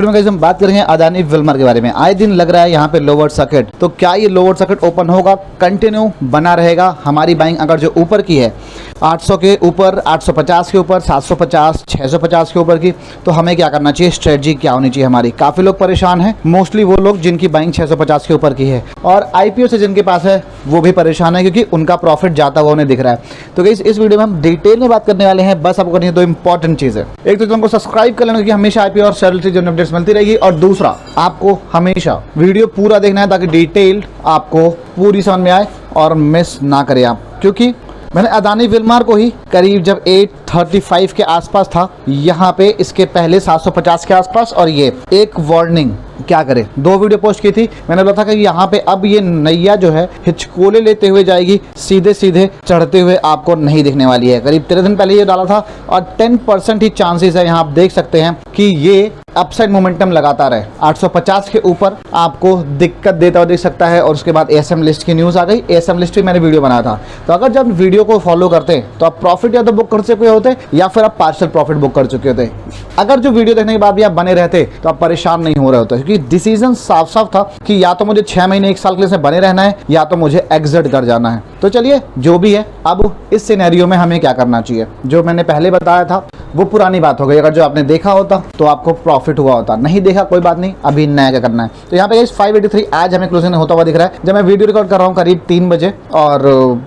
हम बात करेंगे अदानी विल्मर के बारे में। आए दिन लग रहा है यहाँ पे लोअर सर्किट, तो क्या ये लोअर सर्किट ओपन होगा, कंटिन्यू बना रहेगा? हमारी बाइंग अगर जो ऊपर की है 800 के ऊपर, 850 के ऊपर, 750, 650 के ऊपर की, तो हमें क्या करना चाहिए, स्ट्रेटजी क्या होनी चाहिए हमारी? काफ़ी लोग परेशान हैं, मोस्टली वो लोग जिनकी बाइंग 650 के ऊपर की है, और आईपीओ से जिनके पास है वो भी परेशान है क्योंकि उनका प्रॉफिट जाता हुआ उन्हें दिख रहा है। तो गाइस इस वीडियो में हम डिटेल में बात करने वाले हैं। बस आपको करनी है दो इंपॉर्टेंट चीज़ें। एक तो तुमको सब्सक्राइब कर लेना क्योंकि हमेशा आईपीओ और शेयर से जो अपडेट्स मिलती रहेगी, और दूसरा आपको हमेशा वीडियो पूरा देखना है ताकि डिटेल आपको पूरी समझ में आए और मिस ना करें आप। क्योंकि मैंने अदानी विल्मर को ही करीब जब 835 के आसपास था, यहाँ पे इसके पहले 750 के आसपास, और ये एक वार्निंग क्या करे, 2 वीडियो पोस्ट की थी। मैंने बोला था कि यहाँ पे अब ये नैया जो है हिचकोले लेते हुए जाएगी, सीधे सीधे चढ़ते हुए आपको नहीं दिखने वाली है। करीब 13 दिन पहले ये डाला था और 10% ही चांसेस है, यहाँ आप देख सकते हैं कि ये अपसाइड मोमेंटम लगातार है। 850 के ऊपर आपको दिक्कत देता हुआ दिख सकता है। और उसके बाद एएसएम लिस्ट की न्यूज़ आ गई। एएसएम लिस्ट भी मैंने वीडियो बनाया था। तो अगर जब वीडियो को फॉलो करते हैं तो आप प्रॉफिट या तो बुक कर चुके होते या फिर आप पार्शियल प्रॉफिट बुक कर चुके होते। अगर जो वीडियो देखने के बाद भी आप बने रहते तो आप परेशान नहीं हो रहे होते, क्योंकि डिसीजन साफ साफ था कि या तो मुझे 6 महीने 1 साल के लिए बने रहना है या तो मुझे एग्जिट कर जाना है। तो चलिए जो भी है, अब इस सिनेरियो में हमें क्या करना चाहिए, जो मैंने पहले बताया था वो पुरानी बात हो गई। अगर जो आपने देखा होता तो आपको प्रॉफिट हुआ होता, नहीं देखा कोई बात नहीं, अभी नया क्या करना है। तो यहाँ पे 583 आज हमें क्लोजिंग होता हुआ दिख रहा है जब मैं वीडियो रिकॉर्ड कर रहा हूँ करीब 3 बजे, और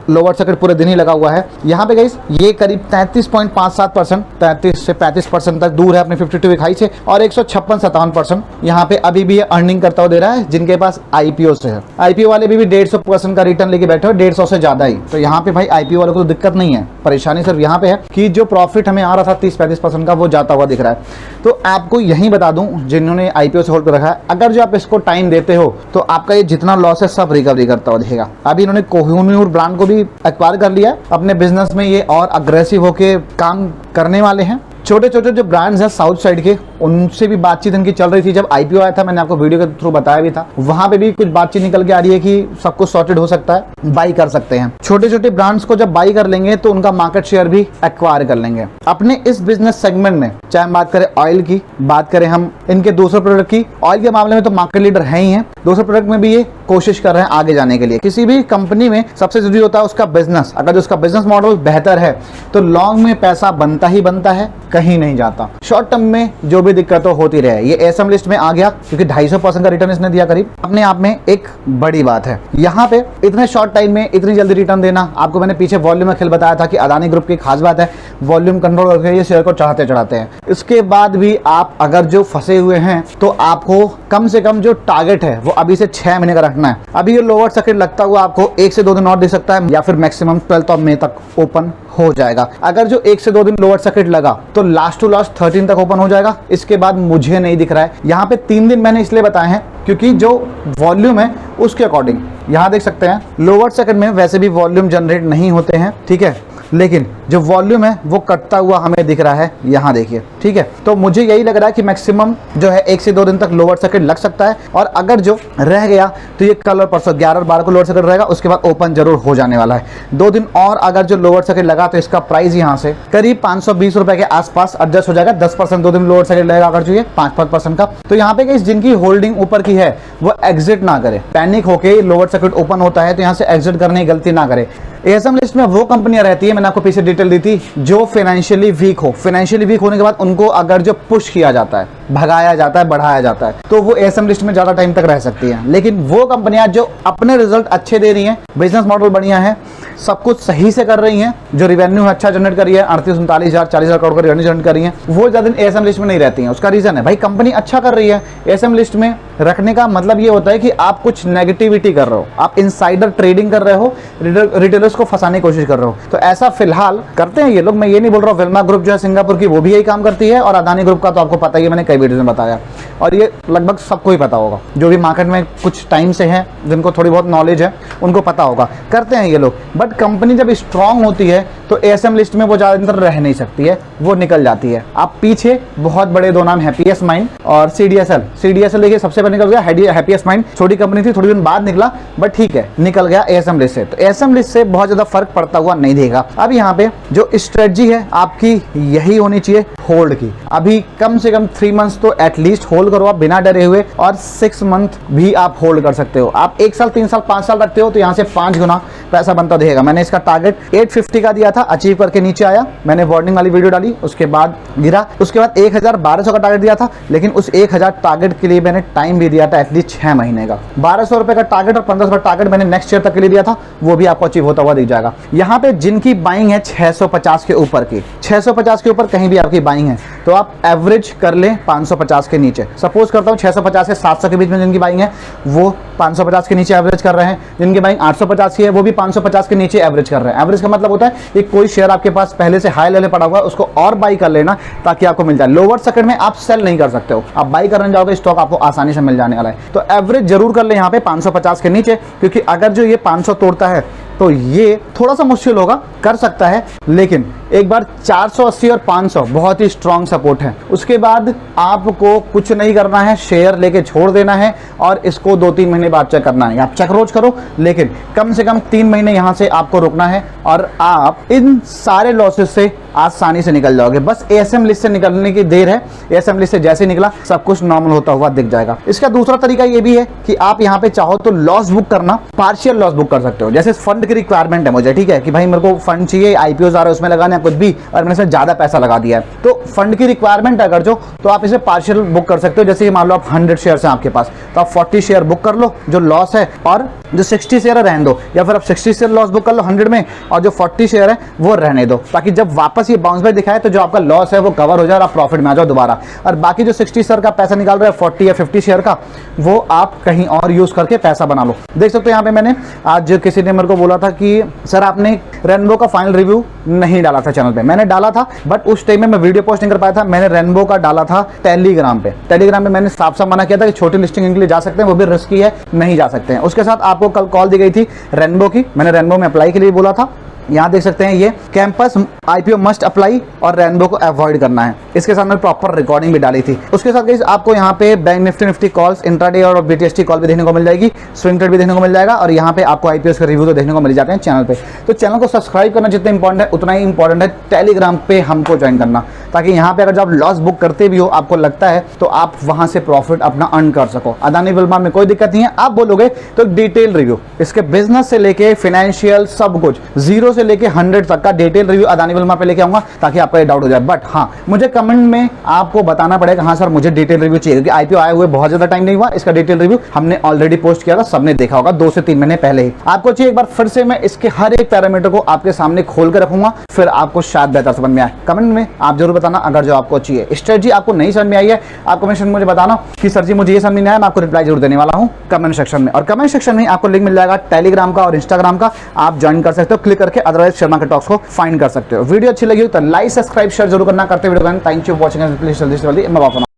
लोअर सर्किट पूरे दिन ही लगा हुआ है। यहाँ पे गाइस ये करीब 33.57%, 33 से 35% तक दूर है अपने 52 वीक हाई से, और 156-57% यहाँ पे अभी भी अर्निंग करता हुआ दे रहा है जिनके पास आईपीओ से है। आईपीओ वाले भी 150% का रिटर्न लेके बैठे हो, 150 से ज्यादा ही। तो यहाँ पे भाई आईपीओ वालों को तो दिक्कत नहीं है, परेशानी सिर्फ यहाँ पे है कि जो प्रॉफिट हमें आ रहा था 30-35% का वो जाता हुआ दिख रहा है। तो आपको यही बता दूं, जिन्होंने आईपीओ से होल्ड कर रखा है, अगर जो आप इसको टाइम देते हो तो आपका ये जितना लॉस है सब रिकवरी करता हुआ दिखेगा। अभी इन्होंने कोहिनूर ब्रांड को भी एक्वायर कर लिया है, अपने बिजनेस में ये और अग्रेसिव होके काम करने वाले हैं। छोटे छोटे जो ब्रांड्स हैं साउथ साइड के, उनसे भी बातचीत इनकी चल रही थी। जब आईपीओ आया था मैंने आपको वीडियो के थ्रू बताया भी था, वहां पे भी कुछ बातचीत निकल के आ रही है कि सब कुछ सॉर्टेड हो सकता है, बाई कर सकते हैं। छोटे छोटे ब्रांड्स को जब बाई कर लेंगे तो उनका मार्केट शेयर भी एक्वायर कर लेंगे। अपने इस बिजनेस सेगमेंट में चाहे हम बात करें ऑयल की, बात करें हम इनके दूसरे प्रोडक्ट की, ऑयल के मामले में तो मार्केट लीडर है ही है, दूसरे प्रोडक्ट में भी ये कोशिश कर रहे हैं आगे जाने के लिए। किसी भी कंपनी में सबसे जरूरी होता है उसका बिजनेस। अगर उसका बिजनेस मॉडल बेहतर है तो लॉन्ग में पैसा बनता ही बनता है, कहीं नहीं जाता। शॉर्ट टर्म में जो भी दिक्कत होती रहे, ये एएसएम लिस्ट में आ गया क्योंकि 250% का रिटर्न इसने दिया करीब, अपने आप में एक बड़ी बात है। यहाँ पे इतने शॉर्ट टाइम में इतनी जल्दी रिटर्न देना, आपको मैंने पीछे वॉल्यूम में खेल बताया था कि अदानी ग्रुप की खास बात है वॉल्यूम कंट्रोल करके ये शेयर को चढ़ाते चढ़ाते हैं। इसके बाद भी आप अगर जो फंसे हुए हैं तो आपको कम से कम जो टारगेट है वो अभी से 6 महीने का रखना है। अभी ये लोअर सर्किट लगता हुआ आपको 1 से 2 दिन और दे सकता है, या फिर मैक्सिमम 12 मई तक ओपन हो जाएगा। अगर जो 1 से 2 दिन लोअर सर्किट लगा तो लास्ट टू लास्ट 13 तक ओपन हो जाएगा। इसके बाद मुझे नहीं दिख रहा है। यहाँ पे 3 दिन मैंने इसलिए बताए हैं क्योंकि जो वॉल्यूम है उसके अकॉर्डिंग यहाँ देख सकते हैं लोअर सर्किट में वैसे भी वॉल्यूम जनरेट नहीं होते हैं, ठीक है, लेकिन जो वॉल्यूम है वो कटता हुआ हमें दिख रहा है, यहाँ देखिए, ठीक है। तो मुझे यही लग रहा है कि मैक्सिमम जो है 1 से 2 दिन तक लोअर सर्किट लग सकता है, और अगर जो रह गया तो ये कल और परसों 11 और 12 को लोअर सर्किट रहेगा, उसके बाद ओपन जरूर हो जाने वाला है। 2 दिन और अगर जो लोअर सर्किट लगा तो इसका प्राइस यहाँ से करीब 520 रुपए के आसपास एडजस्ट हो जाएगा। 10% 2 दिन लोअर सर्किट लगेगा अगर जो ये 5% का। तो यहाँ पे जिनकी होल्डिंग ऊपर की है वो एग्जिट ना करे, पैनिक होके लोअर सर्किट ओपन होता है तो यहाँ से एग्जिट करने की गलती ना करे। एएसएम लिस्ट में वो कंपनियां रहती है, मैंने आपको पीछे डिटेल दी थी, जो फाइनेंशियली वीक हो। फाइनेंशियली वीक होने के बाद उनको अगर जो पुश किया जाता है, भगाया जाता है, बढ़ाया जाता है, तो वो एएसएम लिस्ट में ज्यादा टाइम तक रह सकती है। लेकिन वो कंपनियां जो अपने रिजल्ट अच्छे दे रही हैं, बिजनेस मॉडल बढ़िया है, सब कुछ सही से कर रही हैं, जो रिवेन्यू अच्छा जनरेट कर रही है, 38-39,000 40,000 करोड़ का रेवेन्यू जनरेट कर रही है, वो ज्यादा दिन एएसएम लिस्ट में नहीं रहती हैं। उसका रीजन है भाई कंपनी अच्छा कर रही है। एएसएम लिस्ट में रखने का मतलब ये होता है कि आप कुछ नेगेटिविटी कर रहे हो, आप इनसाइडर ट्रेडिंग कर रहे हो, रिटेलर्स को फंसाने की कोशिश कर रहे हो। तो ऐसा फिलहाल करते हैं ये लोग। मैं ये नहीं बोल रहा हूँ विल्मर ग्रुप जो है सिंगापुर की वो भी यही काम करती है, और अदानी ग्रुप का तो आपको पता ही है, मैंने कई वीडियो में बताया, और ये लगभग सबको ही पता होगा, जो भी मार्केट में कुछ टाइम से है, जिनको थोड़ी बहुत नॉलेज है उनको पता होगा, करते हैं ये लोग। बट कंपनी जब स्ट्रांग होती है तो एएसएम लिस्ट में वो ज्यादातर रह नहीं सकती है, वो निकल जाती है। आप पीछे बहुत बड़े 2 नाम, हैप्पीएस्ट माइंड और सीडीएसएल देखिए सबसे पहले निकल गया। हैप्पीएस्ट माइंड छोटी कंपनी थी, थोड़ी दिन बाद निकला, बट ठीक है निकल गया एएसएम लिस्ट से। तो एएसएम लिस्ट से बहुत ज्यादा फर्क पड़ता हुआ नहीं देगा। अब यहाँ पे जो स्ट्रेटजी है आपकी यही होनी चाहिए, होल्ड की। अभी कम से कम 3 मंथ्स तो एटलीस्ट होल्ड करो आप बिना डरे हुए, और 6 मंथ भी आप होल्ड कर सकते हो। आप 1 साल, 3 साल, 5 साल रखते हो तो यहाँ से 5 गुना पैसा बनता दिखेगा। मैंने इसका टारगेट 850 का दिया था, अचीव करके नीचे आया। मैंने वार्निंग वाली वीडियो डाली, उसके बाद गिरा। उसके बाद 1200 का टारगेट दिया था, लेकिन उस 1000 टारगेट के लिए मैंने टाइम भी दिया था एटलीस्ट 6 महीने का। 1200 रुपए का टारगेट और 1500 का टारगेट मैंने नेक्स्ट ईयर तक के लिए दिया था, वो भी आपको अचीव होता हुआ दिख जाएगा। यहाँ पे जिनकी बाइंग है 650 के ऊपर की, 650 के ऊपर कहीं भी आपकी बाइंग है तो आप एवरेज कर लें 550 के नीचे। सपोज करता हूँ 650 से 700 के बीच में जिनकी बाइंग है वो 550 के नीचे एवरेज कर रहे हैं, जिनकी बाइंग 850 की है वो भी 550 के नीचे एवरेज कर रहे हैं। एवरेज का मतलब होता है कि कोई शेयर आपके पास पहले से हाई लेवल पड़ा हुआ है, उसको और बाई कर लेना ताकि आपको मिल जाए। लोअर सर्किट में आप सेल नहीं कर सकते हो, आप बाई करने जाओगे स्टॉक आपको आसानी से मिल जाने वाला है। तो एवरेज जरूर कर ले यहाँ पे 550 के नीचे, क्योंकि अगर जो ये 500 तोड़ता है तो ये थोड़ा सा मुश्किल होगा, कर सकता है, लेकिन एक बार 480 और 500 बहुत ही स्ट्रॉन्ग सपोर्ट है। उसके बाद आपको कुछ नहीं करना है, शेयर लेके छोड़ देना है और इसको 2-3 महीने बाद चेक करना है। आप चेक रोज करो, लेकिन कम से कम 3 महीने यहाँ से आपको रुकना है और आप इन सारे लॉसेस से आसानी से निकल जाओगे। बस एएसएम लिस्ट से निकलने की देर है। एएसएम लिस्ट से जैसे निकला सब कुछ नॉर्मल होता हुआ दिख जाएगा। इसका दूसरा तरीका ये भी है कि आप यहाँ पे चाहो तो लॉस बुक करना, पार्शियल लॉस बुक कर सकते हो। जैसे फंड की रिक्वायरमेंट है मुझे, ठीक है, कि भाई मेरे को फंड चाहिए, आईपीओ आ रहा है उसमें लगाना है कुछ भी, और मैंने ज्यादा पैसा लगा दिया है, तो फंड की रिक्वायरमेंट अगर जो, तो आप इसे पार्शियल बुक कर सकते हो। जैसे मान लो आप 100 शेयर है आपके पास, तो आप 40 शेयर बुक कर लो जो लॉस है, और जो 60 शेयर है रहने दो, या फिर आप 60 शेयर लॉस बुक कर लो 100 में, और जो 40 शेयर है वो रहने दो, ताकि जब वापस ये बाउंस बैक दिखाए तो जो आपका लॉस है वो कवर हो जाए और आप प्रॉफिट में आ जाओ दोबारा। और बाकी जो 60 शेयर का पैसा निकाल रहे हैं 40 या 50 शेयर का, वो आप कहीं और यूज करके पैसा बना लो। देख सकते हो यहाँ पे मैंने आज किसी ने मेरे को बोला था कि सर आपने रेनबो का फाइनल रिव्यू नहीं डाला था चैनल पे। मैंने डाला था, बट उस टाइम में मैं वीडियो पोस्ट नहीं कर पाया था। मैंने रेनबो का डाला था टेलीग्राम पे। टेलीग्राम पे मैंने साफ साफ मना किया था कि छोटी लिस्टिंग के लिए जा सकते हैं, वो भी रिस्की है, नहीं जा सकते हैं। उसके साथ आपको कल कॉल दी गई थी रेनबो की, मैंने रेनबो में अप्लाई के लिए बोला था। यहाँ देख सकते हैं ये कैंपस आईपीओ मस्ट अप्लाई और रेनबो को अवॉइड करना है। इसके साथ मैंने प्रॉपर रिकॉर्डिंग भी डाली थी। उसके साथ गाइस आपको यहाँ पे बैंक निफ्टी कॉल्स, इंट्राडे और बीटीएसटी कॉल भी देखने को मिल जाएगी, स्विंग ट्रेड भी देखने को मिल जाएगा, और यहाँ पे आपको आईपीओ के रिव्यू तो देखने को मिल जाते हैं चैनल पे। तो चैनल को सब्सक्राइब करना जितना इंपॉर्टेंट है उतना ही इंपॉर्टेंट है टेलीग्राम पे हमको ज्वाइन करना, ताकि यहाँ पे अगर जब लॉस बुक करते भी हो आपको लगता है तो आप वहां से प्रॉफिट अपना अर्न कर सको। अदानी विल्मर में कोई दिक्कत नहीं है, आप बोलोगे तो डिटेल रिव्यू, इसके बिजनेस से लेके फाइनेंशियल सब कुछ 0 से लेके 100 तक का डिटेल रिव्यू अदानी विल्मर पे लेके आऊंगा, ताकि आपका ये डाउट हो जाए। बट हाँ, मुझे कमेंट में आपको बताना पड़ेगा हाँ सर मुझे डिटेल रिव्यू चाहिए, क्योंकि आईपीओ आए हुए बहुत ज्यादा टाइम नहीं हुआ। इसका डिटेल रिव्यू हमने ऑलरेडी पोस्ट किया था, सबने देखा होगा 2 से 3 महीने पहले ही। आपको चाहिए एक बार फिर से मैं इसके हर एक पैरामीटर को आपके सामने खोल कर रखूंगा, फिर आपको शायद बेहतर समझ में आए। कमेंट में आप जरूर बताना अगर जो आपको चाहिए। स्ट्रेटजी आपको नहीं समझ में आई है, आप कमेंट सेक्शन में मुझे बताना कि सर जी मुझे ये समझ नहीं आया, मैं आपको रिप्लाई जरूर देने वाला हूँ कमेंट सेक्शन में। और कमेंट सेक्शन में आपको लिंक मिल जाएगा टेलीग्राम का और इंस्टाग्राम का, आप ज्वाइन कर सकते हो क्लिक करके, अदरवाइज शर्मा के टॉक्स को फाइंड कर सकते हो। वीडियो अच्छी लगी हो तो लाइक सब्सक्राइब शेयर जरूर करना, करते video. Thank you for watching, please जल्दी से जल्दी मैं वापस